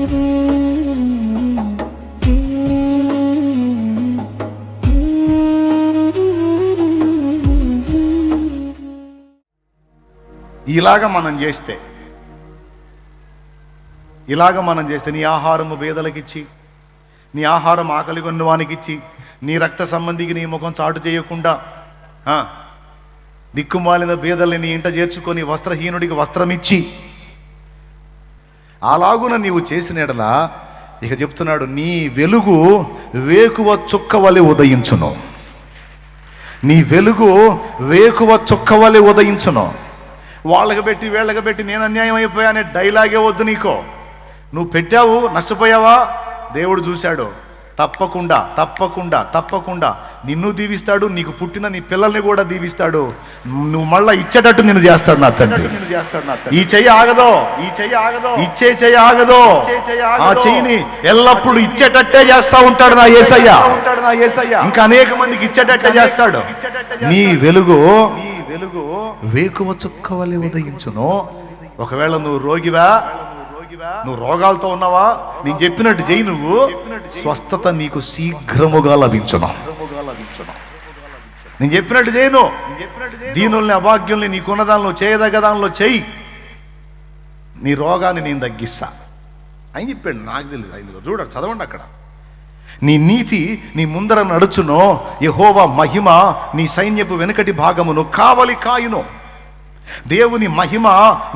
ఇలాగ మనం చేస్తే నీ ఆహారము పేదలకిచ్చి, నీ ఆహారం ఆకలి కొన్నవానికిచ్చి, నీ రక్త సంబంధికి నీ ముఖం చాటు చేయకుండా, దిక్కుమాలిన పేదల్ని నీ ఇంట చేర్చుకొని వస్త్రహీనుడికి వస్త్రం ఇచ్చి, అలాగున నీవు చేసిన ఎడలా ఇక చెప్తున్నాడు, నీ వెలుగు వేకువ చుక్క వలె ఉదయించును. నీ వెలుగు వేకువ చుక్క వలె ఉదయించును. వాళ్ళకి పెట్టి వీళ్ళకి పెట్టి నేను అన్యాయం అయిపోయా అనే డైలాగే వద్దు నీకో. నువ్వు పెట్టావు, నష్టపోయావా, దేవుడు చూశాడు. తప్పకుండా తప్పకుండా తప్పకుండా నిన్ను దీవిస్తాడు, నీకు పుట్టిన నీ పిల్లల్ని కూడా దీవిస్తాడు. నువ్వు మళ్ళా ఇచ్చేటట్టు నిన్ను చేస్తాడు నా తండ్రి. ఈ చెయ్యి ఆగదో, ఇచ్చే చెయ్యి ఆగదో. ఆ చెయ్యిని ఎల్లప్పుడూ ఇచ్చేటట్టే చేస్తా ఉంటాడు నా యేసయ్య. ఇంకా అనేక మందికి ఇచ్చేటట్టే చేస్తాడు. నీ వెలుగు వేకువ చుక్క వలె ఉదయించును. ఒకవేళ నువ్వు రోగివా, నువ్వు రోగాలతో ఉన్నావా, నేను చెప్పినట్టు చెయ్యి, నువ్వు స్వస్థత నీకు శీఘ్రముగా లభించును. నేను చెప్పినట్టు చేయను. దీనుల్ని అభాగ్యుల్ని నీకున్న దానిలో చేయదగ్గ దానిలో చెయ్యి, నీ రోగాన్ని నేను తగ్గిస్తా అని చెప్పాడు. నాకు తెలియదు, ఆయన చూడండి, చదవండి అక్కడ. నీ నీతి నీ ముందర నడుచునో, యెహోవా మహిమ నీ సైన్యపు వెనుకటి భాగమును కావలి కాయును. దేవుని మహిమ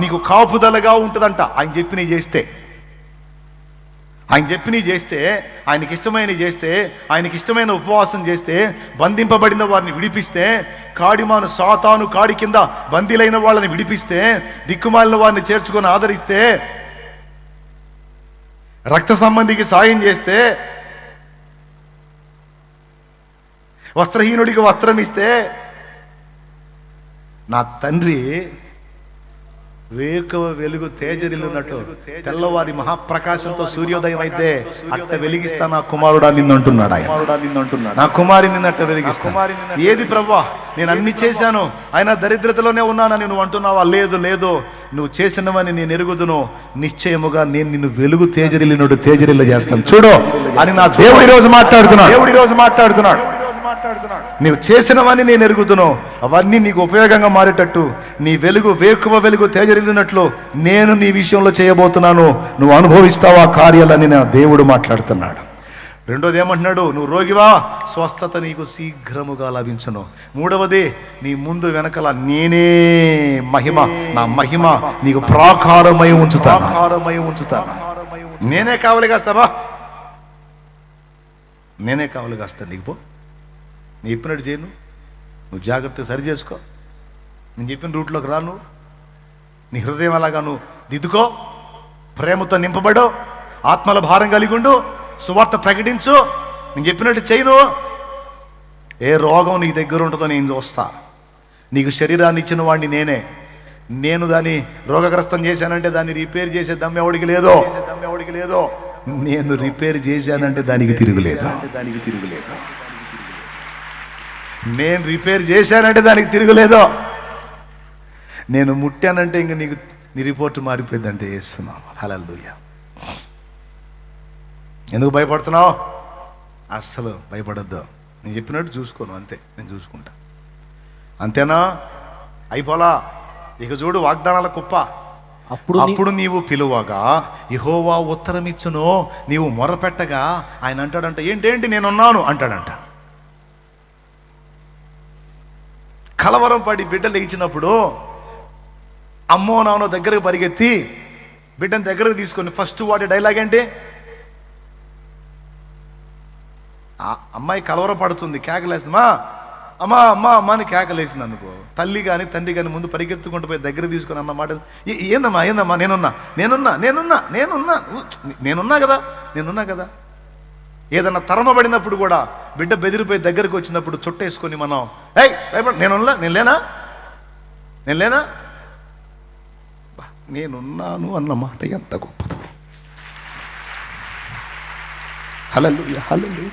నీకు కాపుదలగా ఉంటుందంట. ఆయన చెప్పి నీ చేస్తే, ఆయనకి ఇష్టమైన చేస్తే, ఆయనకి ఇష్టమైన ఉపవాసం చేస్తే, బంధింపబడిన వారిని విడిపిస్తే, కాడిమాను సాతాను కాడి కింద బందీలైన వాళ్ళని విడిపిస్తే, దిక్కుమాలిన వారిని చేర్చుకొని ఆదరిస్తే, రక్త సంబంధికి సాయం చేస్తే, వస్త్రహీనుడికి వస్త్రం ఇస్తే, నా తండ్రి వేకువ వెలుగు తేజరిల్లున్నట్టు తెల్లవారి మహాప్రకాశంతో సూర్యోదయం అయితే అట్ట వెలిగిస్తా నా కుమారుడా నిన్ను అంటున్నాడు ఆయన. నా కుమారి నిన్నట్ట వెలిగిస్తా. ఏది ప్రభువా, నేను అన్ని చేశాను, అయినా దరిద్రతలోనే ఉన్నానని నువ్వు అంటున్నావా? లేదు లేదు, నువ్వు చేసినవని నేను ఎరుగుదును, నిశ్చయముగా నేను నిన్ను వెలుగు తేజరిల్లినట్టు తేజరిల్ల చేస్తాను చూడు అని నా దేవుడి రోజు మాట్లాడుతున్నాడు. నీవు చేసినవన్నీ నేను ఎరుగుదును, అవన్నీ నీకు ఉపయోగంగా మారేటట్టు, నీ వెలుగు వేకువ వెలుగు తేజరిల్లినట్లు నేను నీ విషయంలో చేయబోతున్నాను, నువ్వు అనుభవిస్తావా కార్యాలని నా దేవుడు మాట్లాడుతున్నాడు. రెండోది ఏమంటున్నాడు? నువ్వు రోగివా, స్వస్థత నీకు శీఘ్రముగా లభించును. మూడవది, నీ ముందు వెనకల నేనే మహిమ, నా మహిమ నీకు ప్రాకారమై ఉంచుతాను. నేనే కావలి కాస్తావా? నేనే కావలి కాస్తాను. నీకు పో, నీ చెప్పినట్టు చేయను, నువ్వు జాగ్రత్తగా సరి చేసుకో, నేను చెప్పిన రూట్లోకి రాను, నీ హృదయం అలాగా నువ్వు దిద్దుకో, ప్రేమతో నింపబడు, ఆత్మల భారం కలిగి ఉండు, సువార్త ప్రకటించు, నేను చెప్పినట్టు చేయను. ఏ రోగం నీకు దగ్గర ఉంటుందో నేను చూస్తా. నీకు శరీరాన్ని ఇచ్చిన వాడిని నేనే. నేను దాన్ని రోగగ్రస్తం చేశానంటే దాన్ని రిపేర్ చేసే దమ్ము ఎవడికి లేదో. నేను రిపేర్ చేశానంటే దానికి తిరుగులేదు. నేను రిపేర్ చేశానంటే దానికి తిరుగులేదో. నేను ముట్టానంటే ఇంక నీకు నీ రిపోర్ట్ మారిపోయిందంటే చేస్తున్నావు. హల్లెలూయా. ఎందుకు భయపడుతున్నావు? అస్సలు భయపడొద్దు. నేను చెప్పినట్టు చూసుకోను, అంతే, నేను చూసుకుంటా. అంతేనా? అయిపోలా. ఇక చూడు, వాగ్దానాల కుప్ప. అప్పుడు నీవు పిలువగా యెహోవా ఉత్తరమిచ్చును, నీవు మొరపెట్టగా ఆయన అంటాడంట, ఏంటేంటి నేనున్నాను అంటాడంట. కలవరం పడి బిడ్డ లేచినప్పుడు అమ్మో నాన్నో దగ్గరకు పరిగెత్తి బిడ్డను దగ్గరకు తీసుకొని ఫస్ట్ వాడి డైలాగ్ ఏంటి? అమ్మాయి కలవరం పడుతుంది, కేకలేస్తుందా, అమ్మా అమ్మా అమ్మ అని కేకలేసింది అనుకో, తల్లి కానీ తండ్రి కానీ ముందు పరిగెత్తుకుంటూ పోయి దగ్గర తీసుకొని అన్నమాట, ఏందమ్మా నేనున్నా కదా. ఏదన్నా తరమబడినప్పుడు కూడా బిడ్డ బెదిరిపోయి దగ్గరికి వచ్చినప్పుడు చుట్టేసుకొని మనం నేను లేనా నేనున్నాను అన్న మాట ఎంత గొప్పదో. హల్లెలూయా, హల్లెలూయా.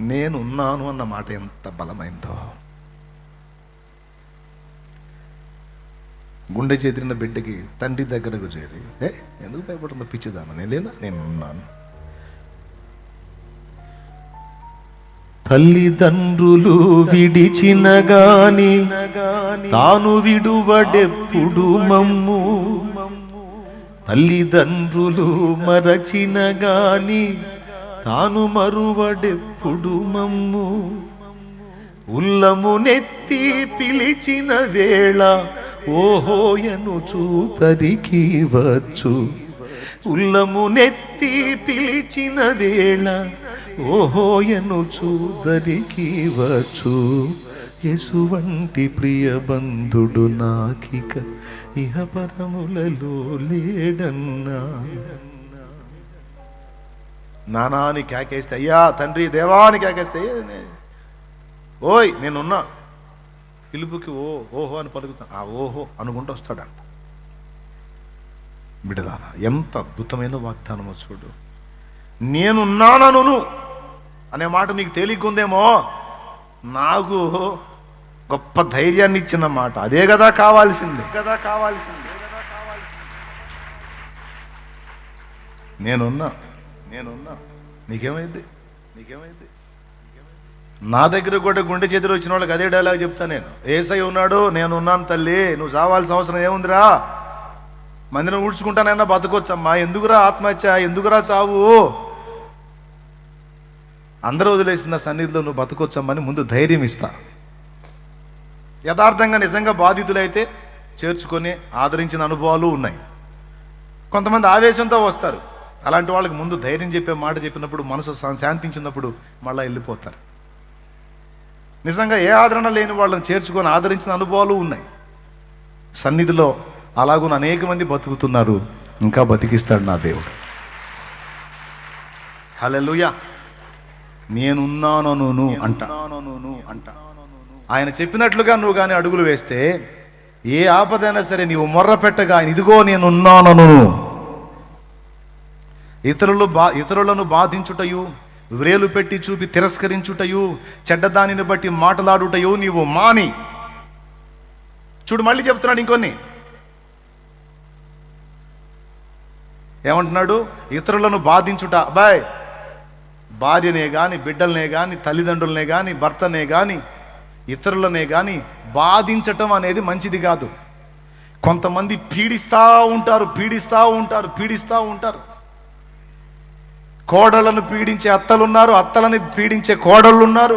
నేనున్నాను అన్న మాట ఎంత బలమైందో. గుండె చేతిన బిడ్డకి తండ్రి దగ్గరకు చేరి, ఎందుకు భయపడుతున్నా పిచ్చిదాన, నేను ఉన్నాను. తల్లిదండ్రులు విడిచిన గాని తాను విడువడెప్పుడు మమ్ము, తల్లిదండ్రులు మరచిన గాని తాను మరువడెప్పుడు మమ్ము, ఉల్లమునెత్తి పిలిచిన వేళ ఓహోయనుచు తరికి వచ్చు, ఉల్లమునెత్తి పిలిచిన వేళ ఓహోయనుచు దరికి వచ్చు, యేసువంటి ప్రియ బంధుడు నాకిక ఇహ పరములలో లేడన్నా. నానాని కేకేస్తే, అయ్యా తండ్రి దేవాని కేకేస్తే, ఓయ్ నేనున్నా, పిలుపుకి ఓహో అని పలుకుతా, ఆ ఓహో అనుకుంటూ వస్తాడంట. బిడ్డలారా, ఎంత అద్భుతమైన వాగ్దానమో చూడు. నేనున్నానను అనే మాట నీకు తేలిగ్గుందేమో, నాకు గొప్ప ధైర్యాన్ని ఇచ్చిన మాట. అదే కదా కావాల్సింది. నేనున్నా నీకేమైంది? నా దగ్గర కూడా గుండె చేతులు వచ్చిన వాళ్ళకి అదే డైలాగ్ చెప్తా నేను. యేసయ్య ఉన్నాడు, నేనున్నాను తల్లి, నువ్వు చావాల్సిన అవసరం ఏముందిరా, మందిరం ఊడ్చుకుంటానైనా బతకొచ్చమ్మా, ఎందుకురా ఆత్మహత్య, ఎందుకురా చావు, అందరూ వదిలేసిన సన్నిధిలో నువ్వు బతకొచ్చమ్మని ముందు ధైర్యం ఇస్తా. యథార్థంగా నిజంగా బాధితులైతే చేర్చుకొని ఆదరించిన అనుభవాలు ఉన్నాయి. కొంతమంది ఆవేశంతో వస్తారు, అలాంటి వాళ్ళకి ముందు ధైర్యం చెప్పే మాట చెప్పినప్పుడు మనసు శాంతించినప్పుడు మళ్ళీ వెళ్ళిపోతారు. నిజంగా ఏ ఆదరణ లేని వాళ్ళని చేర్చుకొని ఆదరించిన అనుభవాలు ఉన్నాయి. సన్నిధిలో అలాగున అనేక మంది బతుకుతున్నారు, ఇంకా బతికిస్తాడు నా దేవుడు. హల్లెలూయా. నేనున్నాను అంట. ఆయన చెప్పినట్లుగా నువ్వు కానీ అడుగులు వేస్తే ఏ ఆపదైనా సరే నీవు మొర్ర పెట్టగా ఆయన ఇదిగో నేనున్నాను. ఇతరులను బాధించుటయు, వ్రేలు పెట్టి చూపి తిరస్కరించుటయు, చెడ్డదానిని బట్టి మాటలాడుటయు నీవు మాని. చూడు మళ్ళీ చెప్తున్నాడు ఇంకొన్ని. ఏమంటున్నాడు? ఇతరులను బాధించుట. అబ్బాయ్, భార్యనే కానీ, బిడ్డలనే కానీ, తల్లిదండ్రులనే కానీ, భర్తనే కానీ, ఇతరులనే కానీ బాధించటం అనేది మంచిది కాదు. కొంతమంది పీడిస్తూ ఉంటారు. కోడలను పీడించే అత్తలున్నారు, అత్తలను పీడించే కోడళ్ళున్నారు,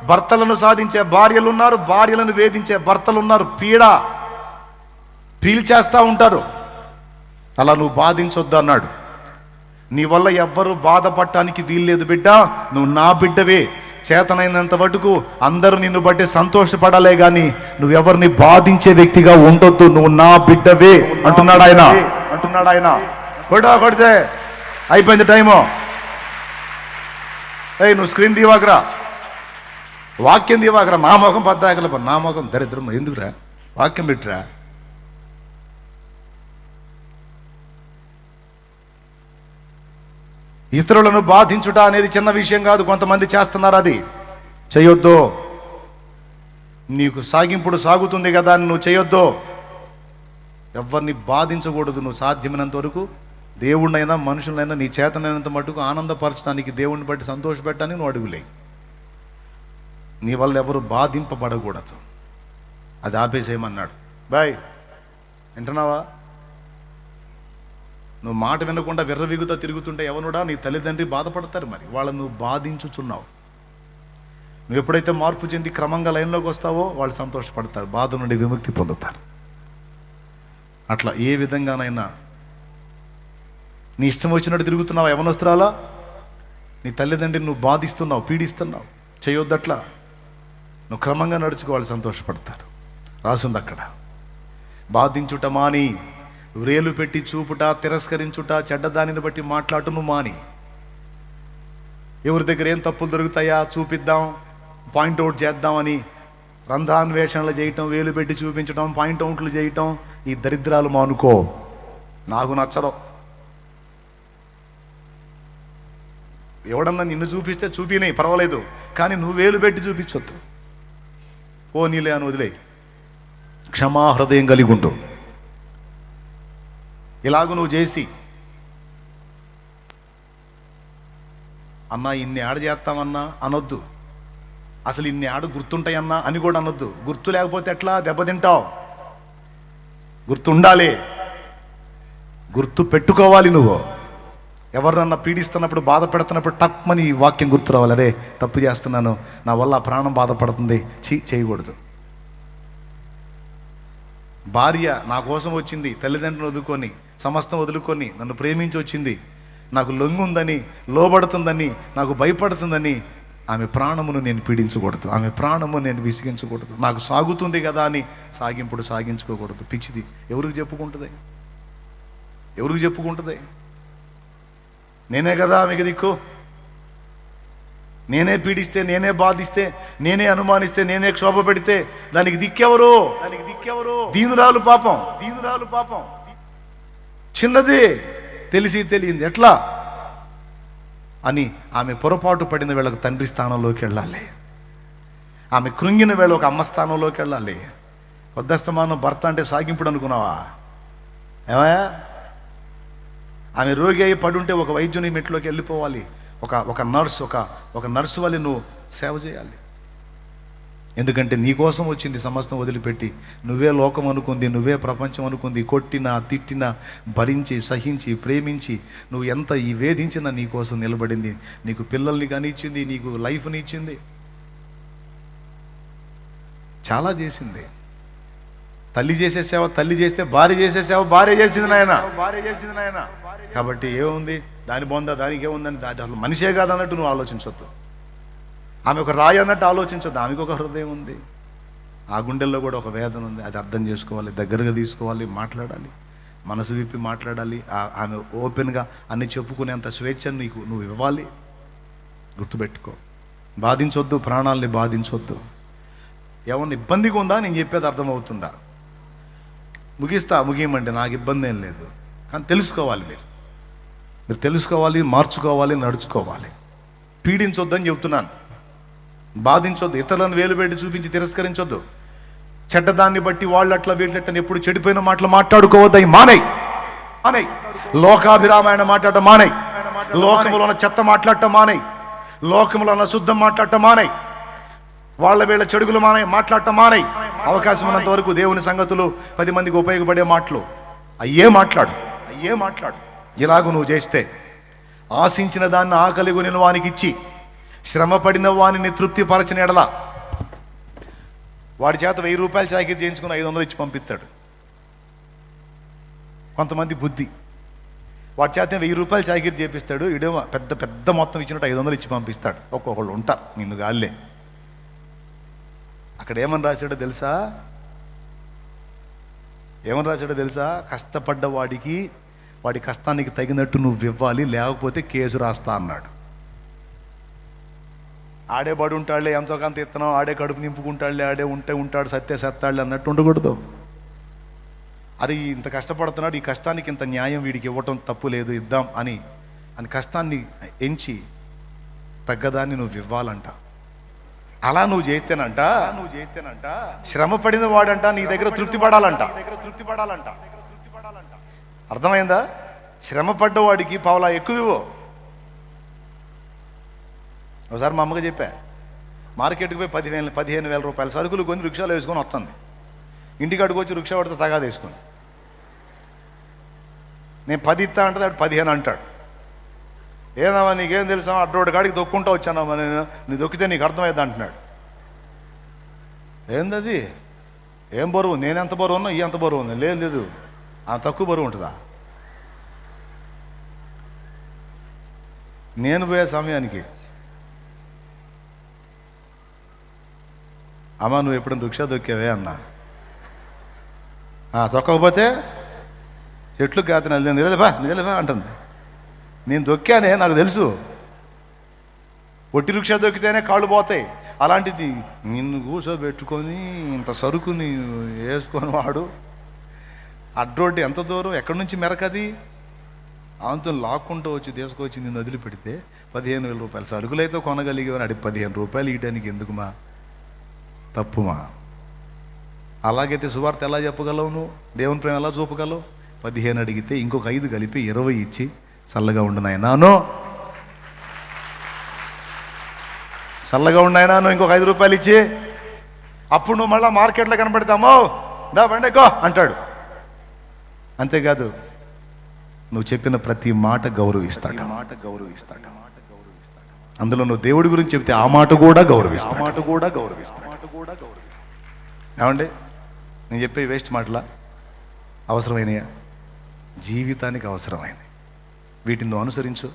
భర్తలను సాధించే భార్యలున్నారు, భార్యలను వేధించే భర్తలున్నారు. పీల్చేస్తూ ఉంటారు. అలా నువ్వు బాధించొద్దు అన్నాడు. నీ వల్ల ఎవ్వరూ బాధపడటానికి వీల్లేదు బిడ్డ, నువ్వు నా బిడ్డవే. చేతనైనంత మటుకు అందరూ నిన్ను బట్టి సంతోషపడాలే గాని నువ్వెవరిని బాధించే వ్యక్తిగా ఉండొద్దు. నువ్వు నా బిడ్డవే అంటున్నాడు ఆయన. కొడితే అయిపోయింది టైము. నువ్వు స్క్రీన్ దివాకరా, వాక్యం దివాకరా. నా ముఖం పద్దాకల, నా ముఖం దరిద్రం ఎందుకురా, వాక్యం పెట్టరా. ఇతరులను బాధించుట అనేది చిన్న విషయం కాదు. కొంతమంది చేస్తున్నారు, అది చేయొద్దు. నీకు సాగింపుడు సాగుతుంది కదా అని నువ్వు చేయొద్దు. ఎవరిని బాధించకూడదు. నువ్వు సాధ్యమైనంత వరకు దేవుణ్ణైనా మనుషులైనా నీ చేతనైనంత మటుకు ఆనందపరచడానికి, దేవుణ్ణి బట్టి సంతోషపెట్టడానికి నువ్వు అడుగులే. నీ వల్ల ఎవరు బాధింపబడకూడదు. అది ఆపేసేయమన్నాడు. బాయ్, వింటున్నావా? నువ్వు మాట వినకుండా విర్రవిగుతా తిరుగుతుంటే ఎవనుడా నీ తల్లిదండ్రి బాధపడతారు. మరి వాళ్ళని నువ్వు బాధించుచున్నావు. నువ్వు ఎప్పుడైతే మార్పు చెంది క్రమంగా లైన్లోకి వస్తావో వాళ్ళు సంతోషపడతారు, బాధ నుండి విముక్తి పొందుతారు. అట్లా ఏ విధంగానైనా నీ ఇష్టం వచ్చినట్టు తిరుగుతున్నావు యవనస్తురాలా, నీ తల్లిదండ్రిని నువ్వు బాధిస్తున్నావు, పీడిస్తున్నావు. చేయొద్దట్లా. నువ్వు క్రమంగా నడుచుకో, వాళ్ళు సంతోషపడతారు. రాసుంది అక్కడ. బాధించుట మాని, వ్రేలు పెట్టి చూపుట, తిరస్కరించుట, చెడ్డదానిని బట్టి మాట్లాడును మాని. ఎవరి దగ్గర ఏం తప్పులు దొరుకుతాయా చూపిద్దాం, పాయింట్అవుట్ చేద్దామని రంధ్రాన్వేషణలు చేయటం, వేలు పెట్టి చూపించడం, పాయింట్అవుట్లు చేయటం, ఈ దరిద్రాలు మానుకో. నాకు నచ్చదు. ఎవడన్నా నిన్ను చూపిస్తే చూపినే పర్వాలేదు, కానీ నువ్వు వేలు పెట్టి చూపించొద్దు. ఓ నీలే అని వదిలే. క్షమాహృదయం కలిగి ఉండు. ఇలాగ నువ్వు చేసి, అన్నా ఇన్ని ఆడ చేస్తామన్నా అనొద్దు, అసలు ఇన్ని ఆడ గుర్తుంటాయన్నా అని కూడా అనొద్దు. గుర్తు లేకపోతే ఎట్లా దెబ్బతింటావు? గుర్తుండాలి, గుర్తు పెట్టుకోవాలి. నువ్వు ఎవరినన్నా పీడిస్తున్నప్పుడు, బాధ పెడుతున్నప్పుడు టక్మని ఈ వాక్యం గుర్తు రావాలి. అరే తప్పు చేస్తున్నాను, నా వల్ల ప్రాణం బాధపడుతుంది, చేయకూడదు. భార్య నా కోసం వచ్చింది, తల్లిదండ్రులను వదులుకొని, సమస్తం వదులుకొని నన్ను ప్రేమించి వచ్చింది, నాకు లొంగి ఉందని, లోబడుతుందని, నాకు భయపడుతుందని ఆమె ప్రాణమును నేను పీడించకూడదు, ఆమె ప్రాణము నేను విసిగించకూడదు. నాకు సాగుతుంది కదా అని సాగించుకోకూడదు. పిచ్చిది. ఎవరికి చెప్పుకుంటుంది? ఎవరికి చెప్పుకుంటుంది? నేనే కదా ఆమెకి దిక్కు. నేనే పీడిస్తే, నేనే బాధిస్తే, నేనే అనుమానిస్తే, నేనే క్షోభ పెడితే దానికి దిక్కెవరు? దీనురాలు పాపం. చిన్నది, తెలిసి తెలియంది ఎట్లా అని ఆమె పొరపాటు పడిన వేళకు తండ్రి స్థానంలోకి వెళ్ళాలి. ఆమె కృంగిన వేళ ఒక అమ్మ స్థానంలోకి వెళ్ళాలి. వద్దస్తమానం భర్త అంటే సాగింపుడు అనుకున్నావా? ఏమయ్యా, ఆమె రోగి అయి పడుంటే ఒక వైద్యుని మెట్లోకి వెళ్ళిపోవాలి. ఒక నర్సు వల్ల నువ్వు సేవ చేయాలి. ఎందుకంటే నీ కోసం వచ్చింది సమస్తం వదిలిపెట్టి. నువ్వే లోకం అనుకుంది, నువ్వే ప్రపంచం అనుకుంది. కొట్టినా తిట్టినా భరించి సహించి ప్రేమించి నువ్వు ఎంత ఈ వేధించినా నీ కోసం నిలబడింది. నీకు పిల్లల్ని కానీ ఇచ్చింది, నీకు లైఫ్ని ఇచ్చింది, చాలా చేసింది. తల్లి చేసే సేవ తల్లి చేస్తే, భార్య చేసే సేవ భార్య చేసింది నాయన. కాబట్టి ఏముంది దాని బొంద, దానికి ఏముందని, అసలు మనిషే కాదన్నట్టు నువ్వు ఆలోచించొద్దు. ఆమె ఒక రాయి అన్నట్టు ఆలోచించొద్దు. ఆమెకు ఒక హృదయం ఉంది, ఆ గుండెల్లో కూడా ఒక వేదన ఉంది. అది అర్థం చేసుకోవాలి, దగ్గరగా తీసుకోవాలి, మాట్లాడాలి, మనసు విప్పి మాట్లాడాలి. ఆమె ఓపెన్గా అన్ని చెప్పుకునేంత స్వేచ్ఛను నువ్వు ఇవ్వాలి. గుర్తుపెట్టుకో, బాధించొద్దు, ప్రాణాలని బాధించొద్దు. ఏమన్నా ఇబ్బందిగా ఉందా? నేను చెప్పేది అర్థమవుతుందా? ముగియమంటే నాకు ఇబ్బంది ఏం లేదు, కానీ తెలుసుకోవాలి. మీరు తెలుసుకోవాలి, మార్చుకోవాలి, నడుచుకోవాలి. పీడించొద్దని చెబుతున్నాను. బాధించొద్దు, ఇతరులను వేలు పెట్టి చూపించి తిరస్కరించొద్దు. చెడ్డదాన్ని బట్టి వాళ్ళు అట్లా వీళ్ళట్లని ఎప్పుడు చెడిపోయిన మాటలు మాట్లాడుకోవద్దు. అవి మానేయ్. లోకాభిరామాయణ మాట్లాడటం మానేయ్. లోకములో ఉన్న చెత్త మాట్లాడటం మానేయ్. లోకములో ఉన్న శుద్ధం మాట్లాడటం మానేయ్. వాళ్ళ వీళ్ళ చెడుగులు మాట్లాడటం మానేయ్. అవకాశం ఉన్నంత వరకు దేవుని సంగతులు, 10 మందికి ఉపయోగపడే మాటలు అయ్యే మాట్లాడు. ఇలాగూ నువ్వు చేస్తే ఆశించిన దాన్ని ఆకలిగొనిన వానికి ఇచ్చి, శ్రమపడిన వానిని తృప్తిపరచిన ఎడల వాడి చేత 1000 రూపాయలు చాకిరీ చేయించుకుని 500 ఇచ్చి పంపిస్తాడు. కొంతమంది బుద్ధి, వాడి చేత 1000 రూపాయలు చాకిరీ చేపిస్తాడు, ఇడేమో పెద్ద మొత్తం ఇచ్చినట్టు 500 ఇచ్చి పంపిస్తాడు. ఒక్కొక్కళ్ళు ఉంటారు నిన్ను గాల్లే. అక్కడ ఏమని రాశాడో తెలుసా? కష్టపడ్డ వాడి కష్టానికి తగినట్టు నువ్వు ఇవ్వాలి, లేకపోతే కేసు రాస్తా అన్నాడు. ఆడే బడి ఉంటాడులే, ఎంతో కొంత ఇత్తనం, ఆడే కడుపు నింపుకుంటాడులే, ఆడే ఉంటాడు సత్తాడులే అన్నట్టు ఉండకూడదు. అది ఇంత కష్టపడుతున్నాడు, ఈ కష్టానికి ఇంత న్యాయం వీడికి ఇవ్వటం తప్పు లేదు, ఇద్దాం అని కష్టాన్ని ఎంచి తగ్గదాన్ని నువ్వు ఇవ్వాలంట. అలా నువ్వు చేస్తేనంట శ్రమ పడిన వాడంట నీ దగ్గర తృప్తి పడాలంట. అర్థమైందా? శ్రమ పడ్డవాడికి పావులా ఎక్కువ ఇవ్వు. ఒకసారి మా అమ్మగా చెప్పా, మార్కెట్కి పోయి 15,000 రూపాయల సరుకులు కొని రిక్షాలో వేసుకొని వస్తుంది. ఇంటికి అడుగుకొచ్చి రిక్షా పడితే తగాద వేసుకొని, నేను 10 ఇస్తా అంటే 15 అంటాడు. ఏదమ్మా నీకేం తెలుసా, అడ్రోడ్ కాడికి దొక్కుంటా వచ్చానమ్మా నేను, నీ దొక్కితే నీకు అర్థమైంది అంటున్నాడు. ఏందది? ఏం బరువు? నేను ఎంత బరువు ఉన్నా, ఈ ఎంత బరువు ఉంది? లేదు, ఆ తక్కువ బరువు ఉంటుందా? నేను పోయే సమయానికి, అమ్మా నువ్వు ఎప్పుడైనా రిక్షా దొక్కావే అన్నా. తొక్కకపోతే చెట్లు కాత నిజలేవా అంటుంది. నేను దొక్కానే, నాకు తెలుసు. ఒట్టి రిక్షా దొక్కితేనే కాళ్ళు పోతాయి. అలాంటిది నిన్ను కూర్చోబెట్టుకొని ఇంత సరుకుని వేసుకొని వాడు అడ్రోడ్డు ఎంత దూరం, ఎక్కడి నుంచి మెరకది ఆంతో లాక్కుంటూ వచ్చి తీసుకొచ్చి నిన్ను వదిలిపెడితే 15,000 రూపాయలు సరుకులైతే కొనగలిగేవని అడిగి 15 రూపాయలు ఇవ్వడానికి ఎందుకుమా? తప్పుమా? అలాగైతే సువార్త ఎలా చెప్పగలవు? నువ్వు దేవుని ప్రేమ ఎలా చూపగలవు? 15 అడిగితే ఇంకొక 5 కలిపి 20 ఇచ్చి చల్లగా ఉండు నాయనాను, చల్లగా ఉండు నాయనాను, ఇంకొక 5 రూపాయలు ఇచ్చి, అప్పుడు నువ్వు మళ్ళీ మార్కెట్లో కనబడతామో దా బండెక్కో అంటాడు. అంతేకాదు నువ్వు చెప్పిన ప్రతి మాట గౌరవిస్తాడు. అందులో నువ్వు దేవుడి గురించి చెప్తే ఆ మాట కూడా గౌరవిస్తాడు. ఏమండి నేను చెప్పే వేస్ట్ మాటలా? అవసరమైనయా? జీవితానికి అవసరమైనవి. వీటిని నువ్వు అనుసరించు.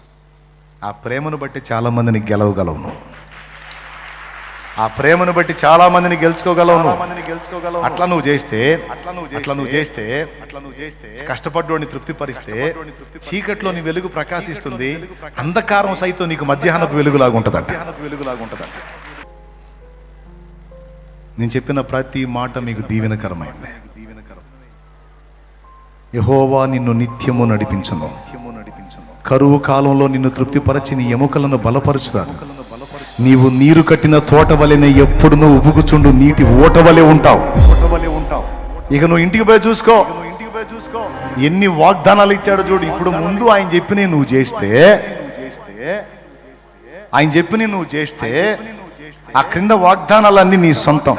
ఆ ప్రేమను బట్టి చాలామందిని గెలవగలవు నువ్వు. ఆ ప్రేమను బట్టి చాలా మందిని గెలుచుకోగలవు. అట్లా నువ్వు చేస్తే కష్టపడ్డోడిని తృప్తిపరిస్తే చీకట్లో నీ వెలుగు ప్రకాశిస్తుంది. అంధకారం సైతం నీకు మధ్యాహ్నపు వెలుగులాగా ఉంటుందంట. నేను చెప్పిన ప్రతి మాట మీకు దీవెనకరమైంది. యెహోవా నిన్ను నిత్యము నడిపించును. కరువు కాలంలో నిన్ను తృప్తిపరచి నీ ఎముకలను బలపరచుతాడు. నీవు నీరు కట్టిన తోట వలెనే ఎప్పుడు నువ్వు ఉబుకుచుండు నీటి ఓట వలె ఉంటావు. ఇక నువ్వు ఇంటికి పోయి చూసుకో, ఎన్ని వాగ్దానాలు ఇచ్చాడో చూడు. ఇప్పుడు ముందు ఆయన చెప్పినవి నువ్వు చేస్తే ఆ క్రింద వాగ్దానాలన్నీ నీ సొంతం.